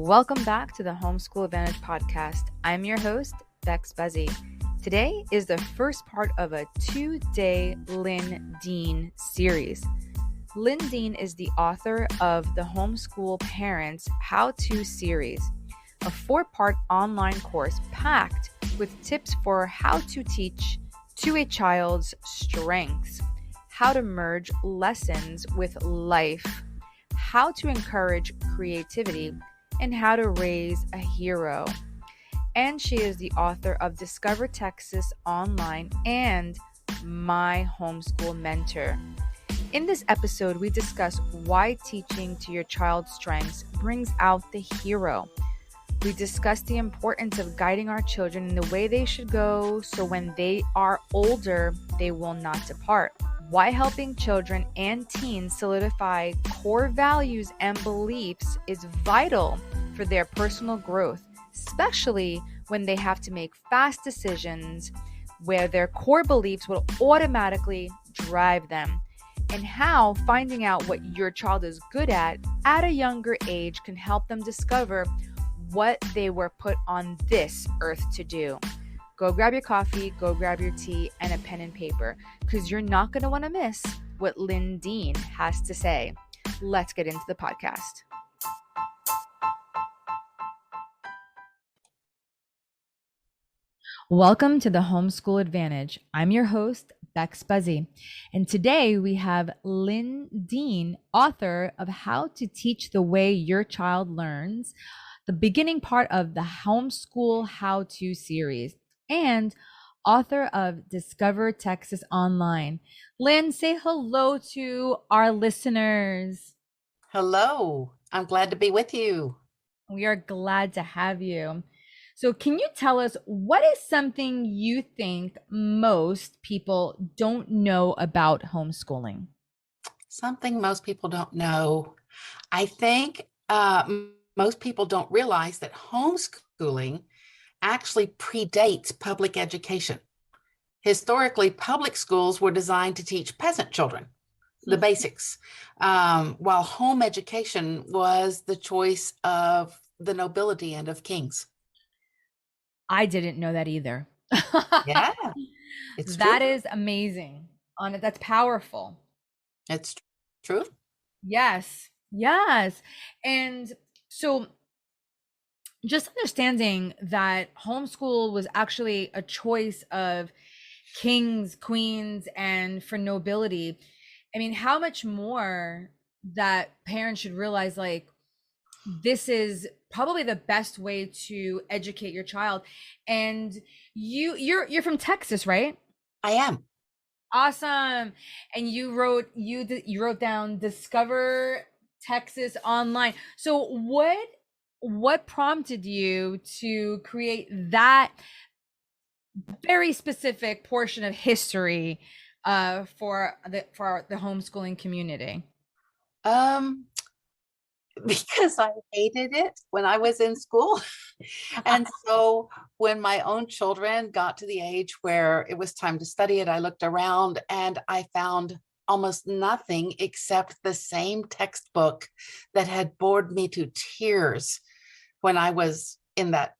Welcome back to the Homeschool Advantage podcast. I'm your host, Bex Buzzy. Today is the first part of a 2-day Lynn Dean series. Lynn Dean is the author of the Homeschool Parents How-To series, a 4-part online course packed with tips for how to teach to a child's strengths, how to merge lessons with life, how to encourage creativity, and how to raise a hero. And she is the author of Discover Texas Online and My Homeschool Mentor. In this episode, we discuss why teaching to your child's strengths brings out the hero. We discuss the importance of guiding our children in the way they should go so when they are older, they will not depart. Why helping children and teens solidify core values and beliefs is vital for their personal growth, especially when they have to make fast decisions where their core beliefs will automatically drive them, and how finding out what your child is good at a younger age can help them discover what they were put on this earth to do. Go grab your coffee, go grab your tea, and a pen and paper, because you're not going to want to miss what Lynn Dean has to say. Let's get into the podcast. Welcome to the Homeschool Advantage. I'm your host, Bex Buzzy, and today we have Lynn Dean, author of How to Teach the Way Your Child Learns, the beginning part of the Homeschool How-To series, and author of Discover Texas Online. Lynn, say hello to our listeners. Hello, I'm glad to be with you. We are glad to have you. So can you tell us, what is something you think most people don't know about homeschooling? Something most people don't know. I think most people don't realize that homeschooling actually predates public education. Historically, public schools were designed to teach peasant children the basics, while home education was the choice of the nobility and of kings. I didn't know that either. Yeah, it's That true. is amazing. That's powerful. It's true. Yes. And so just understanding that homeschool was actually a choice of kings, queens, and for nobility. I mean, how much more that parents should realize, like, this is probably the best way to educate your child. And you're from Texas, right? I am. Awesome. And you wrote down Discover Texas Online. So what prompted you to create that very specific portion of history for the homeschooling community? Because I hated it when I was in school. And so when my own children got to the age where it was time to study it, I looked around and I found almost nothing except the same textbook that had bored me to tears when I was in that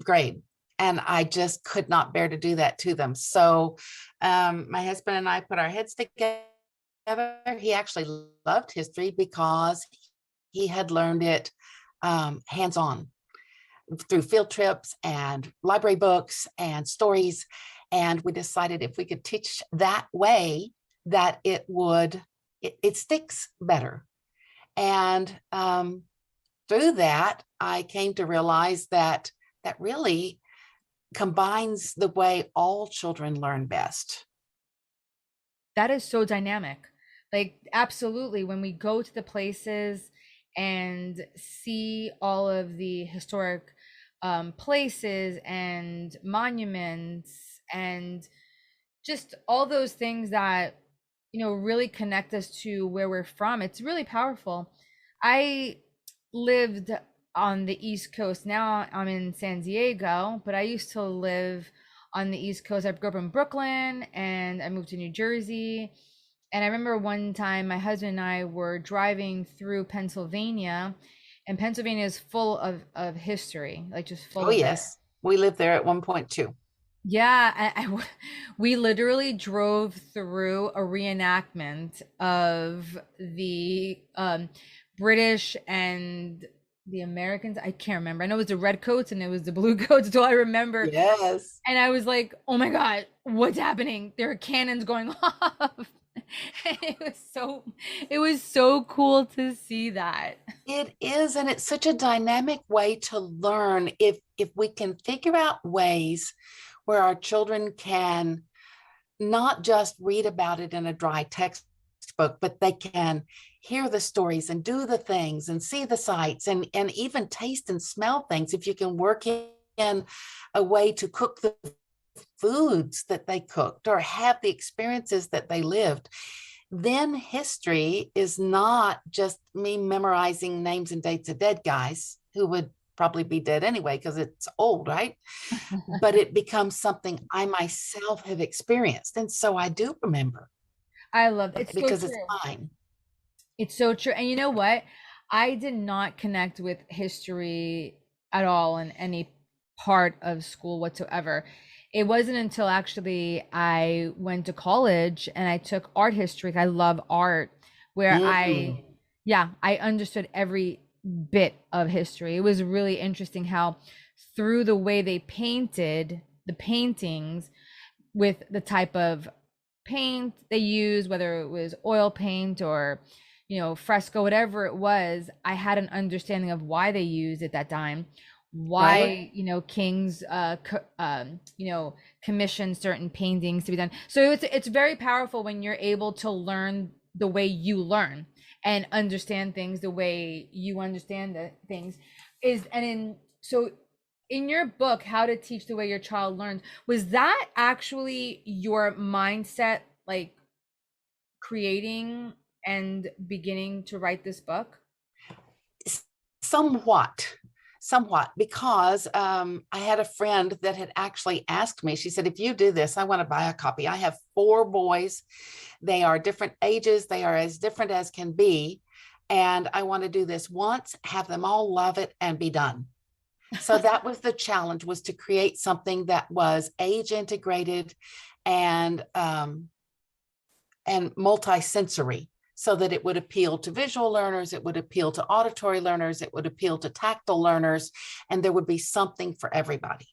grade. And I just could not bear to do that to them. So my husband and I put our heads together. He actually loved history because he had learned it hands-on through field trips and library books and stories. And we decided if we could teach that way, that it sticks better. And through that, I came to realize that really combines the way all children learn best. That is so dynamic. Like, absolutely. When we go to the places and see all of the historic places and monuments and just all those things that, really connect us to where we're from, it's really powerful. I lived on the East Coast. Now I'm in San Diego, but I used to live on the East Coast. I grew up in Brooklyn and I moved to New Jersey. And I remember one time my husband and I were driving through Pennsylvania, And Pennsylvania is full of history, like just full Oh, of it. yes. We lived there at one point too. Yeah, we literally drove through a reenactment of the British and the Americans. I can't remember. I know it was the red coats and it was the blue coats. That's all I remember. Yes. And I was like, "Oh my God, what's happening? There are cannons going off." And it was so cool to see that. It is, and it's such a dynamic way to learn if we can figure out ways where our children can not just read about it in a dry textbook, but they can hear the stories and do the things and see the sights and even taste and smell things. If you can work in a way to cook the foods that they cooked or have the experiences that they lived, then history is not just me memorizing names and dates of dead guys who would probably be dead anyway because it's old, right? But it becomes something I myself have experienced. And so I do remember I love it. It's so because it's true. mine. It's so true. And you know what? I did not connect with history at all in any part of school whatsoever. It wasn't until actually I went to college and I took art history. I love art, where Mm. yeah, I understood every bit of history. It was really interesting how through the way they painted the paintings with the type of paint they used, whether it was oil paint or, fresco, whatever it was, I had an understanding of why they used it that time, Right? why, kings, commissioned certain paintings to be done. So it's very powerful when you're able to learn the way you learn and understand things the way you understand the things is and in so in your book, How to Teach the Way Your Child Learns, was that actually your mindset, like creating and beginning to write this book? Somewhat, somewhat, because I had a friend that had actually asked me, she said, if you do this, I want to buy a copy. I have 4 boys. They are different ages. They are as different as can be. And I want to do this once, have them all love it and be done. So that was the challenge, was to create something that was age integrated and multi-sensory so that it would appeal to visual learners, it would appeal to auditory learners, it would appeal to tactile learners, and there would be something for everybody.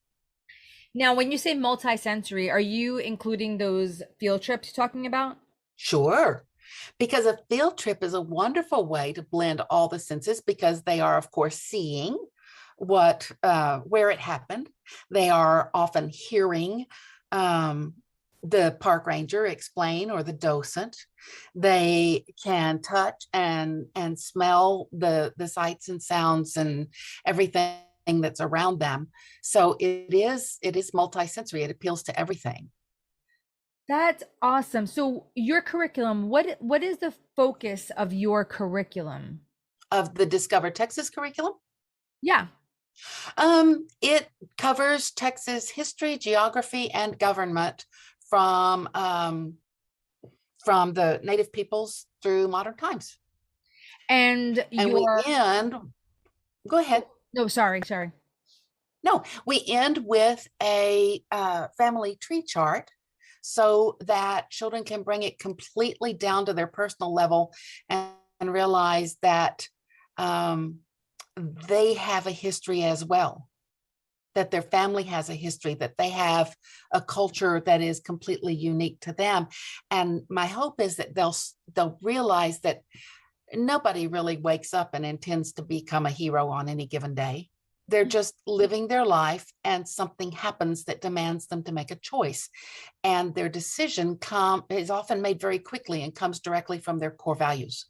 Now, when you say multi-sensory, are you including those field trips you're talking about? Sure. Because a field trip is a wonderful way to blend all the senses because they are, of course, seeing where it happened. They are often hearing the park ranger explain or the docent. They can touch and smell the sights and sounds and everything that's around them. So it is multisensory. It appeals to everything. That's awesome. So your curriculum, what is the focus of your curriculum? Of the Discover Texas curriculum, Yeah. it covers Texas history, geography, and government from from the native peoples through modern times. And And we your end, go ahead. no, sorry. No, we end with a family tree chart so that children can bring it completely down to their personal level and realize that they have a history as well, that their family has a history, that they have a culture that is completely unique to them. And my hope is that they'll realize that nobody really wakes up and intends to become a hero on any given day. They're just living their life and something happens that demands them to make a choice. And their decision is often made very quickly and comes directly from their core values.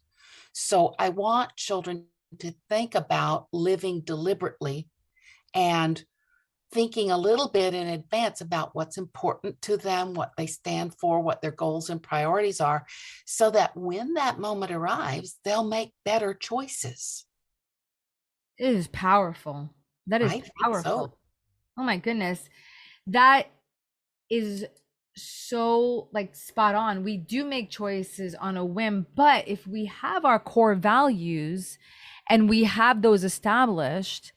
So I want children to think about living deliberately and thinking a little bit in advance about what's important to them, what they stand for, what their goals and priorities are, so that when that moment arrives, they'll make better choices. It is powerful. That is I think powerful. so. Oh my goodness. That is so like spot on. We do make choices on a whim, but if we have our core values and we have those established,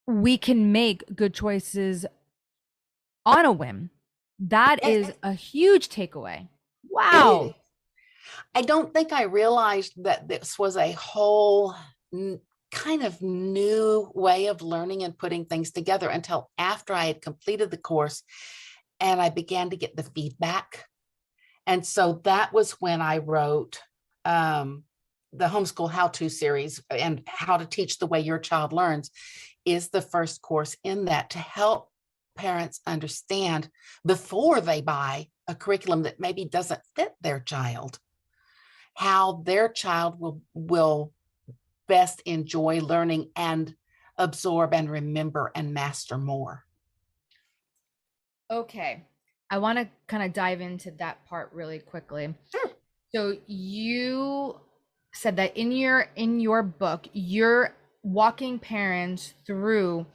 we can make good choices on a whim. That Yes, is a huge takeaway. it is. Wow. I don't think I realized that this was a whole kind of new way of learning and putting things together until after I had completed the course and I began to get the feedback. And so that was when I wrote the Homeschool How-To series, and How to Teach the Way Your Child Learns is the first course in that, to help parents understand before they buy a curriculum that maybe doesn't fit their child, how their child will best enjoy learning and absorb and remember and master more. Okay. I want to kind of dive into that part really quickly. Sure. So you said that in your book, you're walking parents through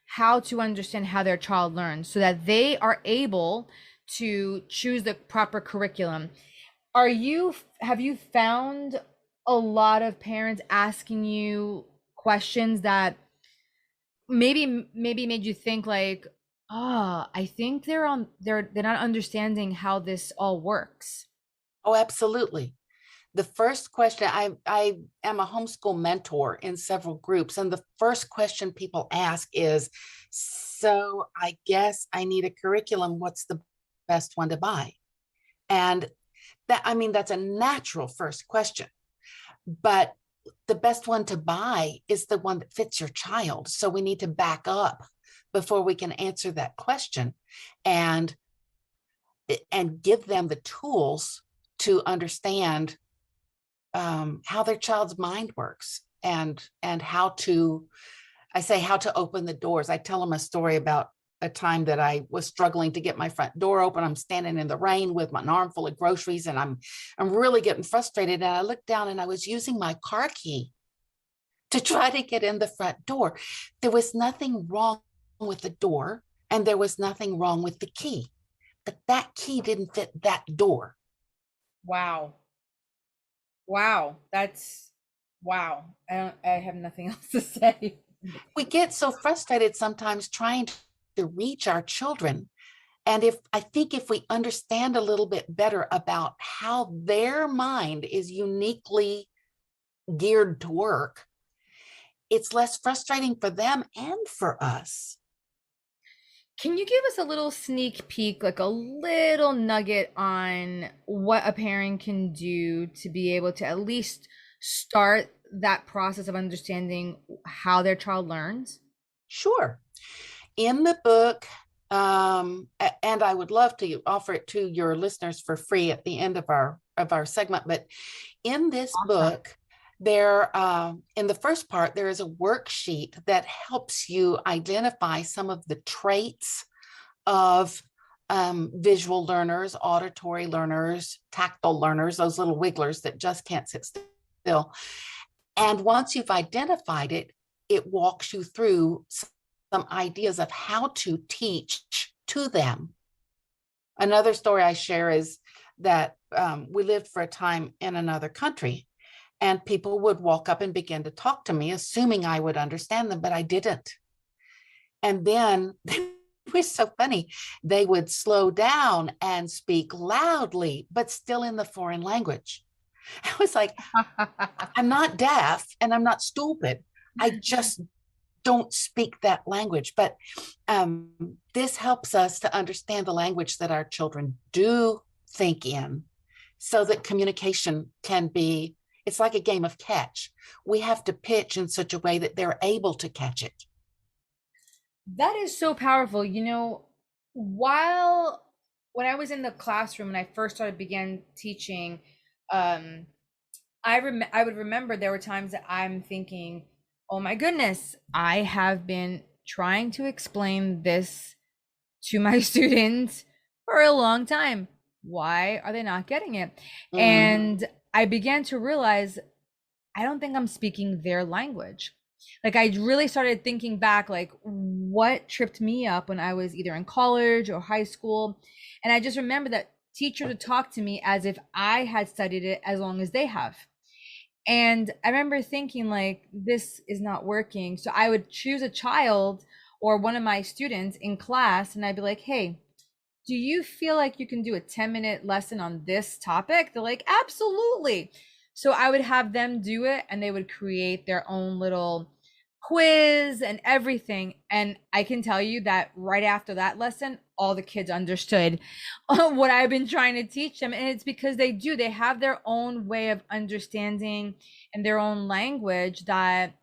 how to understand how their child learns so that they are able to choose the proper curriculum. Have you found a lot of parents asking you questions that maybe made you think like, ah, I think they're not understanding how this all works? Oh, absolutely. The first question, I am a homeschool mentor in several groups, and the first question people ask is, so I guess I need a curriculum. What's the best one to buy? And that, I mean, that's a natural first question, but the best one to buy is the one that fits your child. So we need to back up before we can answer that question, and give them the tools to understand how their child's mind works, and how to, I say, how to open the doors. I tell them a story about a time that I was struggling to get my front door open. I'm standing in the rain with my arm full of groceries, and I'm really getting frustrated. And I looked down and I was using my car key to try to get in the front door. There was nothing wrong with the door, and there was nothing wrong with the key, but that key didn't fit that door. Wow. Wow. That's wow. I have nothing else to say. We get so frustrated sometimes trying to reach our children. And I think if we understand a little bit better about how their mind is uniquely geared to work, it's less frustrating for them and for us. Can you give us a little sneak peek, like a little nugget on what a parent can do to be able to at least start that process of understanding how their child learns? Sure. In the book, and I would love to offer it to your listeners for free at the end of our segment, but in this Awesome. book, there in the first part, there is a worksheet that helps you identify some of the traits of visual learners, auditory learners, tactile learners, those little wigglers that just can't sit still. And once you've identified it, it walks you through some ideas of how to teach to them. Another story I share is that we lived for a time in another country, and people would walk up and begin to talk to me, assuming I would understand them, but I didn't. And then it was so funny. They would slow down and speak loudly, but still in the foreign language. I was like, I'm not deaf and I'm not stupid. I just don't speak that language. But this helps us to understand the language that our children do think in, so that communication can be, it's like a game of catch. We have to pitch in such a way that they're able to catch it. That is so powerful. While when I was in the classroom and I first started began teaching, um, I would remember there were times that I'm thinking, oh my goodness, I have been trying to explain this to my students for a long time. Why are they not getting it? Mm-hmm. And I began to realize I don't think I'm speaking their language. Like I really started thinking back, like what tripped me up when I was either in college or high school. And I just remember that teachers would talk to me as if I had studied it as long as they have. And I remember thinking, like, this is not working. So I would choose a child or one of my students in class, and I'd be like, hey, do you feel like you can do a 10-minute lesson on this topic? They're like, absolutely. So I would have them do it, and they would create their own little quiz and everything. And I can tell you that right after that lesson, all the kids understood what I've been trying to teach them. And it's because they have their own way of understanding and their own language that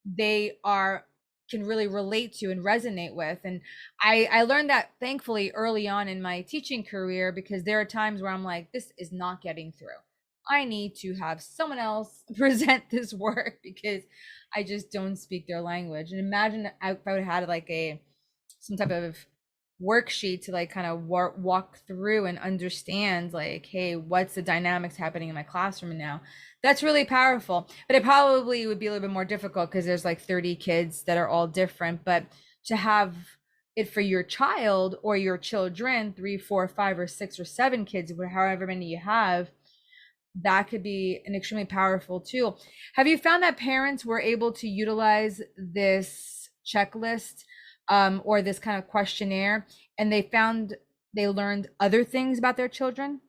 they are can really relate to and resonate with. And I learned that thankfully early on in my teaching career, because there are times where I'm like, this is not getting through. I need to have someone else present this work because I just don't speak their language. And imagine if I would have had like some type of worksheet to like kind of walk through and understand, like, hey, what's the dynamics happening in my classroom now. That's really powerful, but it probably would be a little bit more difficult because there's like 30 kids that are all different. But to have it for your child or your children, 3, 4, 5, or 6 or 7 kids, however many you have, that could be an extremely powerful tool. Have you found that parents were able to utilize this checklist, or this kind of questionnaire, and they learned other things about their children?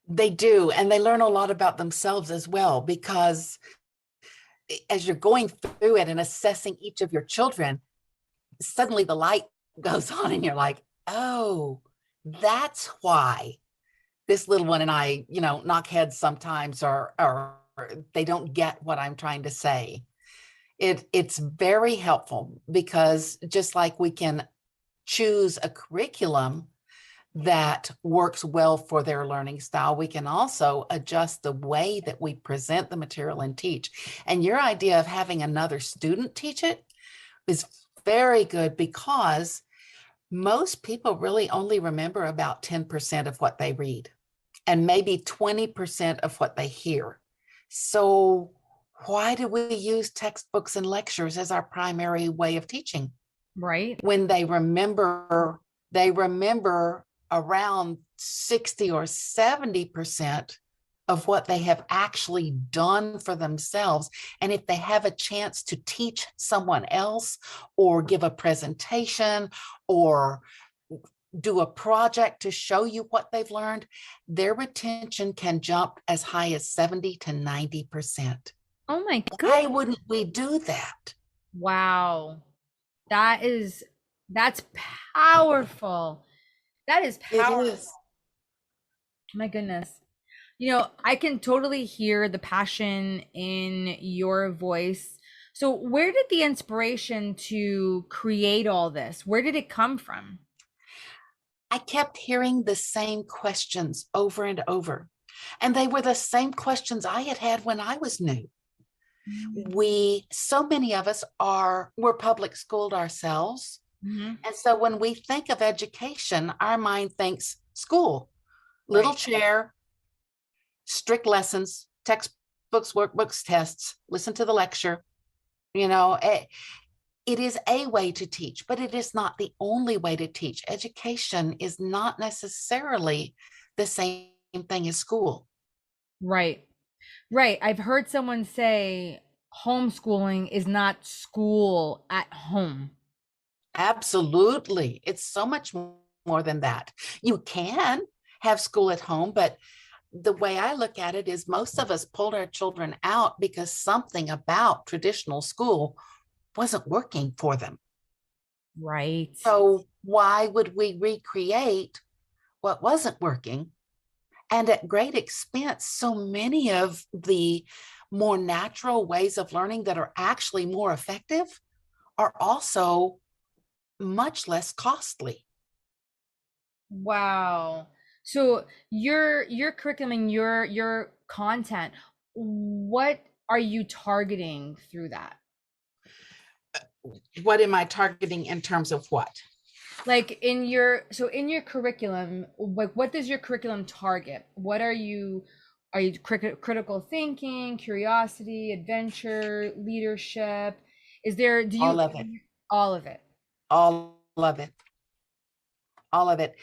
They do, and they learn a lot about themselves as well, because as you're going through it and assessing each of your children, suddenly the light goes on and you're like, oh, that's why this little one and I, knock heads sometimes, or they don't get what I'm trying to say. It's very helpful, because just like we can choose a curriculum that works well for their learning style, we can also adjust the way that we present the material and teach. And your idea of having another student teach it is very good, because most people really only remember about 10% of what they read and maybe 20% of what they hear. So why do we use textbooks and lectures as our primary way of teaching? Right. When they remember around 60 or 70% of what they have actually done for themselves. And if they have a chance to teach someone else, or give a presentation, or do a project to show you what they've learned, their retention can jump as high as 70 to 90%. Oh my Why goodness. wouldn't we do that? Wow. That's powerful. That is It powerful. is. My goodness. I can totally hear the passion in your voice. So, where did the inspiration to create all this? Where did it come from? I kept hearing the same questions over and over. And they were the same questions I had had when I was new. So many of us we're public schooled ourselves. Mm-hmm. And so when we think of education, our mind thinks school, little Right. chair, strict lessons, textbooks, workbooks, tests, listen to the lecture. It is a way to teach, but it is not the only way to teach. Education is not necessarily the same thing as school. Right. Right. I've heard someone say homeschooling is not school at home. Absolutely. It's so much more than that. You can have school at home, but the way I look at it is most of us pulled our children out because something about traditional school wasn't working for them. Right. So why would we recreate what wasn't working? And at great expense, so many of the more natural ways of learning that are actually more effective are also much less costly. Wow. So your curriculum and your content, what are you targeting through that? What am I targeting in terms of what? Like in your curriculum, like what does your curriculum target? What are you critical thinking, curiosity, adventure, leadership? Is there do you All of it. all of it? All of it. All of it.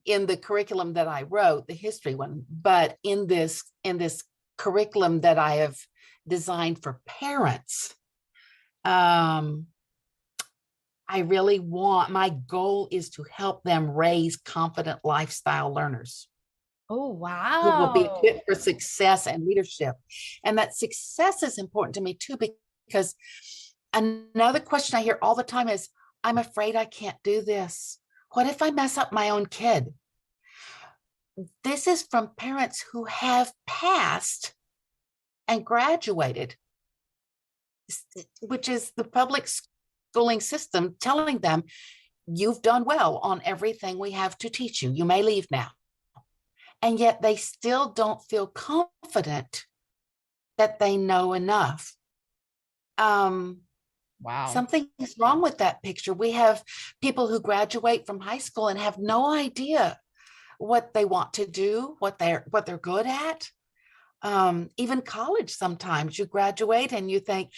In the curriculum that I wrote, the history one, but in this curriculum that I have designed for parents. Um, I really want, my goal is to help them raise confident lifestyle learners Oh, who will be wow. fit for success and leadership. And that success is important to me too, because another question I hear all the time is, I'm afraid I can't do this. What if I mess up my own kid? This is from parents who have passed and graduated, which is the public schooling system telling them, you've done well on everything we have to teach you. You may leave now. And yet they still don't feel confident that they know enough. Wow. Something is wrong with that picture. We have people who graduate from high school and have no idea what they want to do, what they're good at. Even college, sometimes you graduate and you think,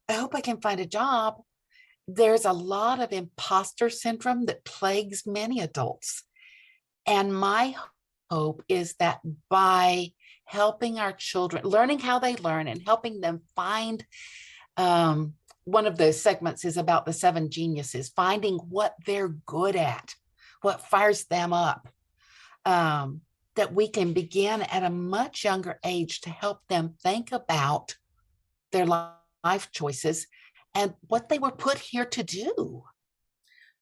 I hope I can find a job. There's a lot of imposter syndrome that plagues many adults. And my hope is that by helping our children, learning how they learn and helping them find, one of the segments is about the 7 geniuses, finding what they're good at, what fires them up, that we can begin at a much younger age to help them think about their life choices and what they were put here to do.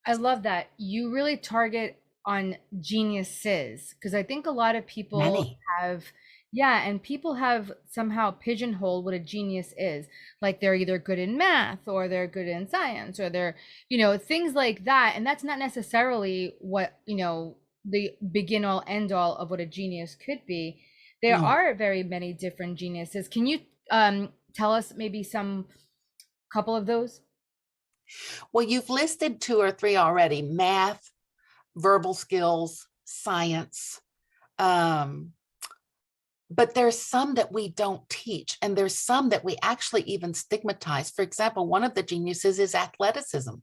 I love that. You really target on geniuses because I think a lot of people Many. have, yeah, and people have somehow pigeonholed what a genius is. Like they're either good in math or they're good in science or they're, things like that. And that's not necessarily what, the begin all end all of what a genius could be. There Mm. are very many different geniuses. Can you tell us maybe some couple of those? Well, you've listed 2 or 3 already: math, verbal skills, science. Um, but there's some that we don't teach, and there's some that we actually even stigmatize. For example, one of the geniuses is athleticism.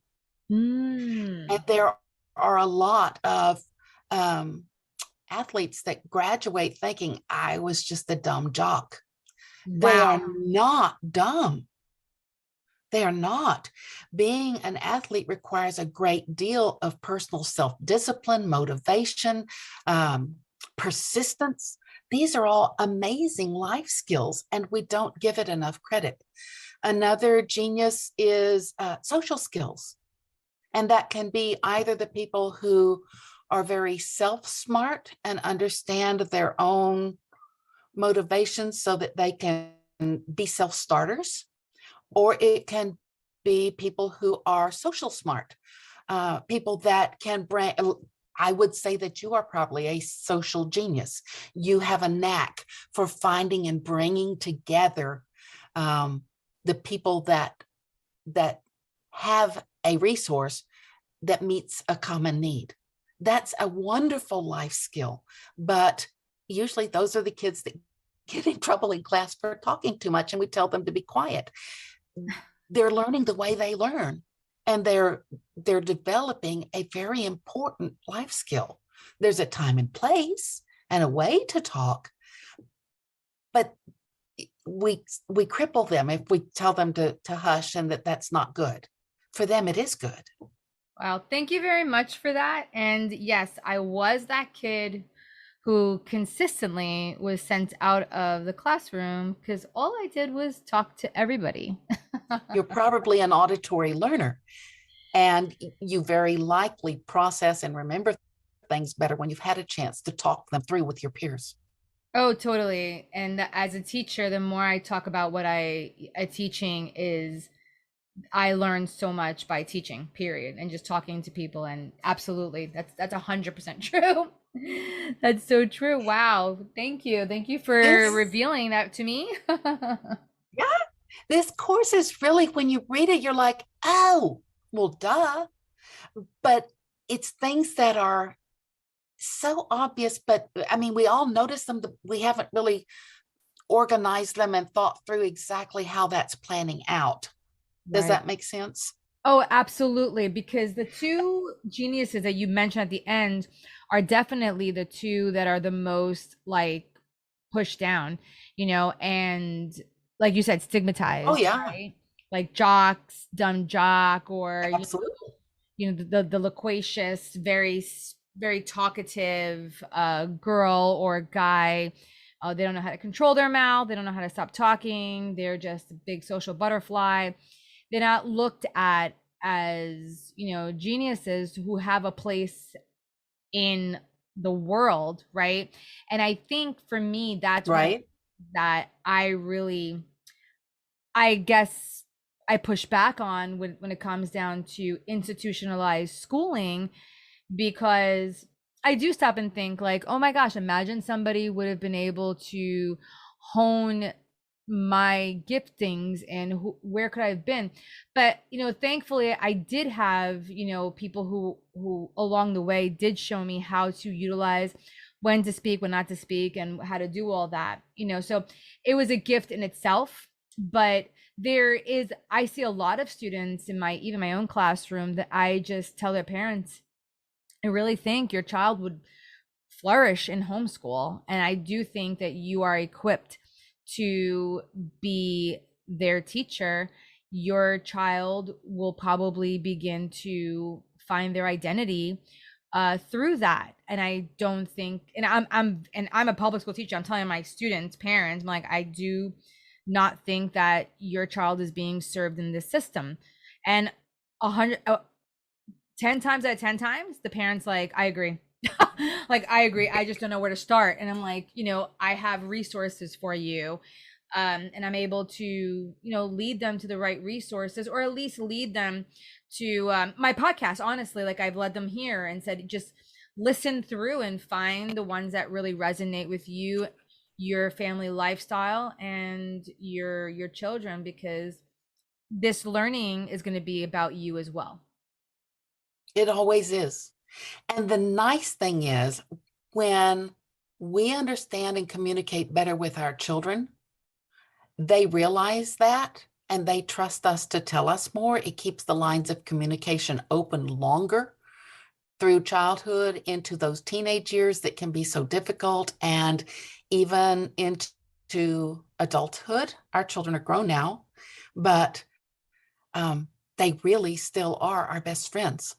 And Mm. there are a lot of um, athletes that graduate thinking, I was just a dumb jock. They Wow. are not dumb. They are not. Being an athlete requires a great deal of personal self-discipline, motivation, persistence. These are all amazing life skills, and we don't give it enough credit. Another genius is social skills. And that can be either the people who are very self-smart and understand their own motivations so that they can be self-starters, or it can be people who are social smart, people that can bring. I would say that you are probably a social genius. You have a knack for finding and bringing together the people that have a resource that meets a common need. That's a wonderful life skill, but usually those are the kids that get in trouble in class for talking too much, and we tell them to be quiet. They're learning the way they learn, and they're developing a very important life skill. There's a time and place and a way to talk, but we cripple them if we tell them to hush and that's not good. For them, it is good. Wow, thank you very much for that. And yes, I was that kid who consistently was sent out of the classroom because all I did was talk to everybody. You're probably an auditory learner, and you very likely process and remember things better when you've had a chance to talk them through with your peers. Oh, totally. And as a teacher, the more I talk about what I teaching is I learned so much by teaching, period, and just talking to people. And absolutely, that's 100% true. That's so true. Wow. Thank you. Thank you for This, revealing that to me. yeah, this course is really, when you read it, you're like, oh, well, duh. But it's things that are so obvious, but I mean, we all notice them. We haven't really organized them and thought through exactly how that's planning out. Does Right. that make sense? Oh, absolutely. Because the two geniuses that you mentioned at the end are definitely the two that are the most like pushed down, and like you said, Oh stigmatized, yeah, right? Like jocks, dumb jock, or absolutely. the loquacious, very talkative girl or guy. They don't know how to control their mouth. They don't know how to stop talking. They're just a big social butterfly. They're not looked at as geniuses who have a place in the world, right? And I think for me, that's one Right. that I guess I push back on when it comes down to institutionalized schooling, because I do stop and think like, oh my gosh, imagine somebody would have been able to hone my giftings and where could I have been. But thankfully I did have people who along the way did show me how to utilize when to speak, when not to speak, and how to do all that. So it was a gift in itself. But I see a lot of students in even my own classroom that I just tell their parents, I really think your child would flourish in homeschool. And I do think that you are equipped to be their teacher. Your child will probably begin to find their identity through that. And I don't think, and I'm a public school teacher. I'm telling my students, parents, I'm like, I do not think that your child is being served in this system. And 10 times out of 10 times, the parents like, I agree. Like, I agree. I just don't know where to start. And I'm like, I have resources for you. And I'm able to, lead them to the right resources, or at least lead them to my podcast. Honestly, like I've led them here and said, just listen through and find the ones that really resonate with you, your family lifestyle, and your children, because this learning is going to be about you as well. It always is. And the nice thing is, when we understand and communicate better with our children, they realize that and they trust us to tell us more. It keeps the lines of communication open longer through childhood into those teenage years that can be so difficult, and even into adulthood. Our children are grown now, but they really still are our best friends.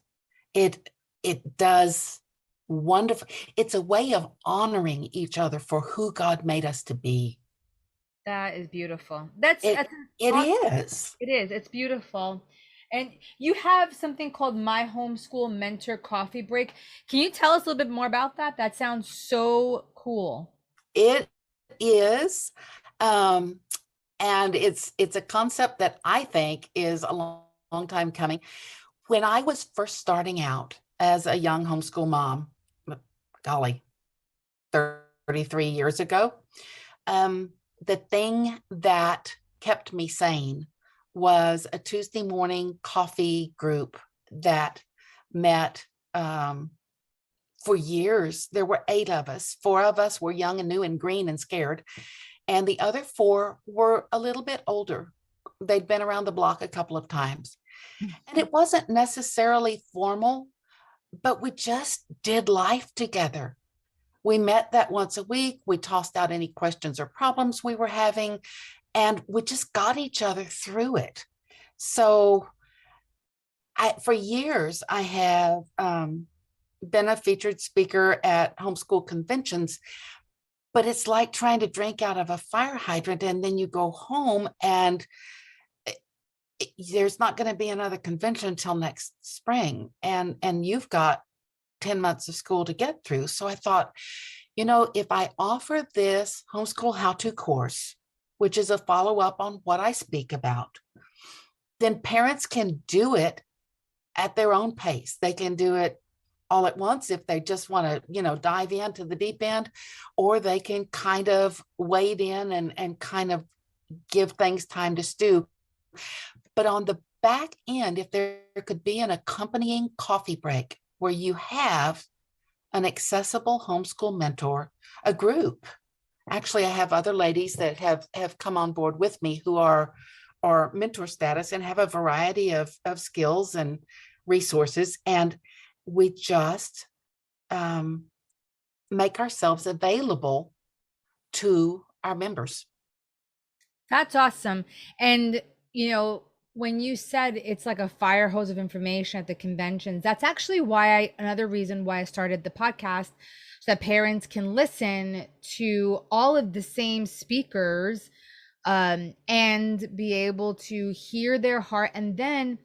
It does wonderful. It's a way of honoring each other for who God made us to be. That is beautiful. That's It that's an it awesome. is. It is. It's beautiful. And you have something called My Homeschool Mentor Coffee Break. Can you tell us a little bit more about that? That sounds so cool. It is. Um, and it's a concept that I think is a long time coming. When I was first starting out as a young homeschool mom, golly, 33 years ago, the thing that kept me sane was a Tuesday morning coffee group that met for years. There were 8 of us. 4 of us were young and new and green and scared, and the other 4 were a little bit older. They'd been around the block a couple of times. And it wasn't necessarily formal, but we just did life together. We met that once a week. We tossed out any questions or problems we were having, and we just got each other through it. So for years, I have been a featured speaker at homeschool conventions, but it's like trying to drink out of a fire hydrant, and then you go home and there's not going to be another convention until next spring, and you've got 10 months of school to get through. So I thought, if I offer this homeschool how-to course, which is a follow-up on what I speak about, then parents can do it at their own pace. They can do it all at once if they just want to, dive into the deep end, or they can kind of wade in and kind of give things time to stew. But on the back end, if there could be an accompanying coffee break where you have an accessible homeschool mentor, a group. Actually, I have other ladies that have come on board with me who are mentor status and have a variety of skills and resources. And we just make ourselves available to our members. That's awesome. And, when you said it's like a fire hose of information at the conventions, that's actually another reason why I started the podcast, so that parents can listen to all of the same speakers, and be able to hear their heart. And then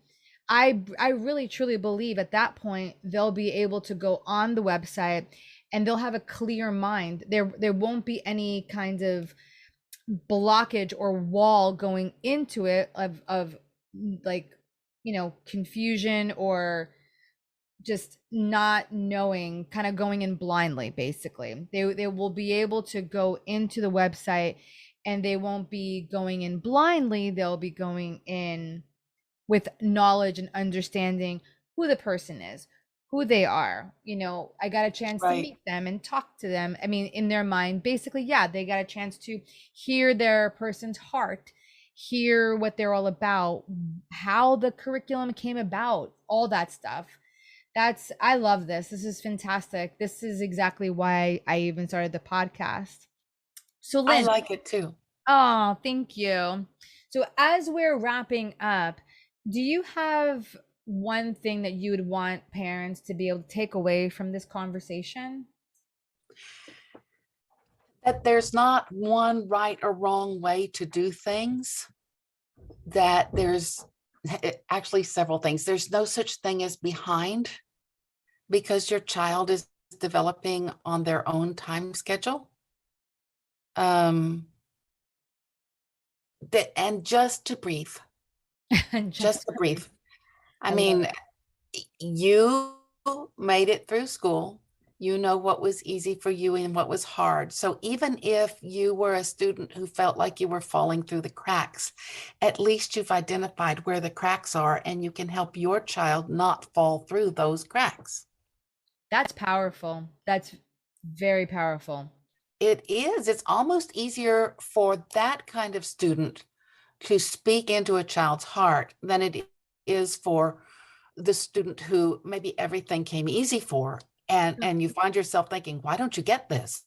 I really truly believe at that point they'll be able to go on the website and they'll have a clear mind. There won't be any kind of blockage or wall going into it of like, confusion, or just not knowing, kind of going in blindly. Basically, they will be able to go into the website, and they won't be going in blindly. They'll be going in with knowledge and understanding who the person is, who they are. I got a chance to meet them and talk to them. I mean, in their mind, basically, yeah, they got a chance to hear their person's heart, hear what they're all about, how the curriculum came about, all that stuff. I love this. This is fantastic. This is exactly why I even started the podcast. So, I Lynn. like it too. Oh, thank you. So as we're wrapping up, do you have one thing that you would want parents to be able to take away from this conversation? That there's not one right or wrong way to do things, that there's actually several things. There's no such thing as behind, because your child is developing on their own time schedule. And just to breathe. Just to breathe. I mean, you made it through school. You know what was easy for you and what was hard. So even if you were a student who felt like you were falling through the cracks, at least you've identified where the cracks are, and you can help your child not fall through those cracks. That's powerful. That's very powerful. It is. It's almost easier for that kind of student to speak into a child's heart than it is for the student who maybe everything came easy for, and you find yourself thinking, why don't you get this?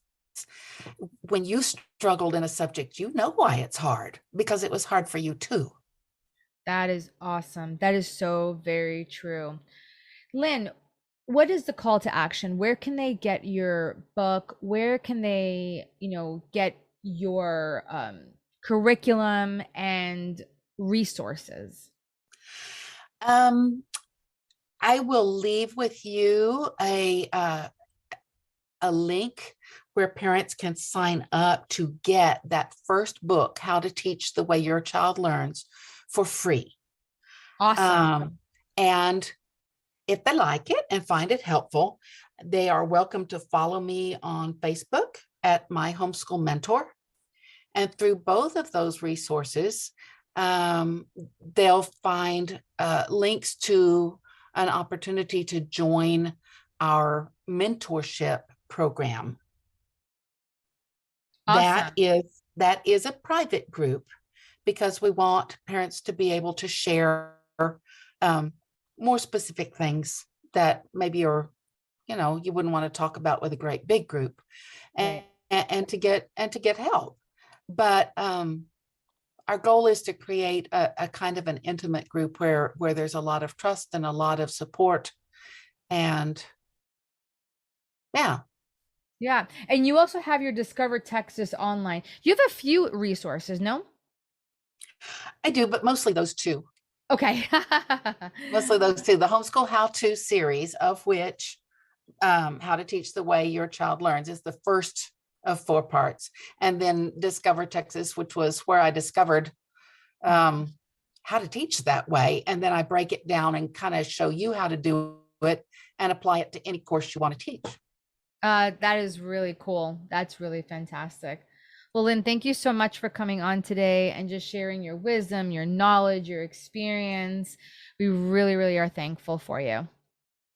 When you struggled in a subject, you know why it's hard, because it was hard for you too. That is awesome. That is so very true. Lynn, what is the call to action? Where can they get your book? Where can they, get your curriculum and resources? I will leave with you a link where parents can sign up to get that first book, How to Teach the Way Your Child Learns, for free. Awesome. And if they like it and find it helpful, they are welcome to follow me on Facebook at My Homeschool Mentor. And through both of those resources, they'll find links to an opportunity to join our mentorship program. Awesome. That is a private group, because we want parents to be able to share more specific things that maybe are, you wouldn't want to talk about with a great big group, and, right. and to get help. But our goal is to create a kind of an intimate group where there's a lot of trust and a lot of support. And yeah. And you also have your Discover Texas online. You have a few resources, no? I do, but mostly those two. Okay. Mostly those two. The Homeschool How-To series, of which How to Teach the Way Your Child Learns is the first of 4 parts. And then Discover Texas, which was where I discovered how to teach that way. And then I break it down and kind of show you how to do it and apply it to any course you want to teach. That is really cool. That's really fantastic. Well, Lynn, thank you so much for coming on today and just sharing your wisdom, your knowledge, your experience. We really, really are thankful for you.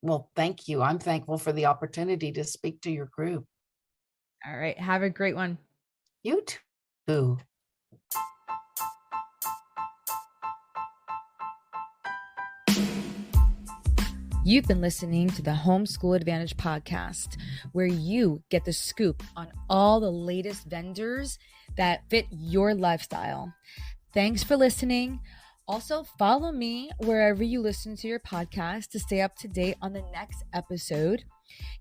Well, thank you. I'm thankful for the opportunity to speak to your group. All right. Have a great one. You too. You've been listening to the Homeschool Advantage podcast, where you get the scoop on all the latest vendors that fit your lifestyle. Thanks for listening. Also, follow me wherever you listen to your podcast to stay up to date on the next episode.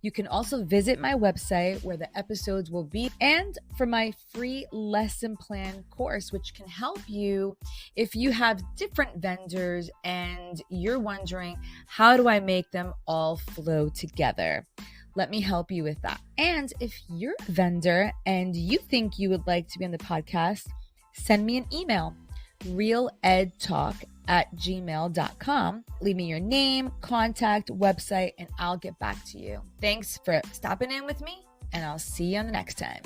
You can also visit my website where the episodes will be, and for my free lesson plan course, which can help you if you have different vendors and you're wondering, how do I make them all flow together? Let me help you with that. And if you're a vendor and you think you would like to be on the podcast, send me an email, realedtalk@gmail.com. Leave me your name, contact, website, and I'll get back to you. Thanks for stopping in with me, and I'll see you on the next time.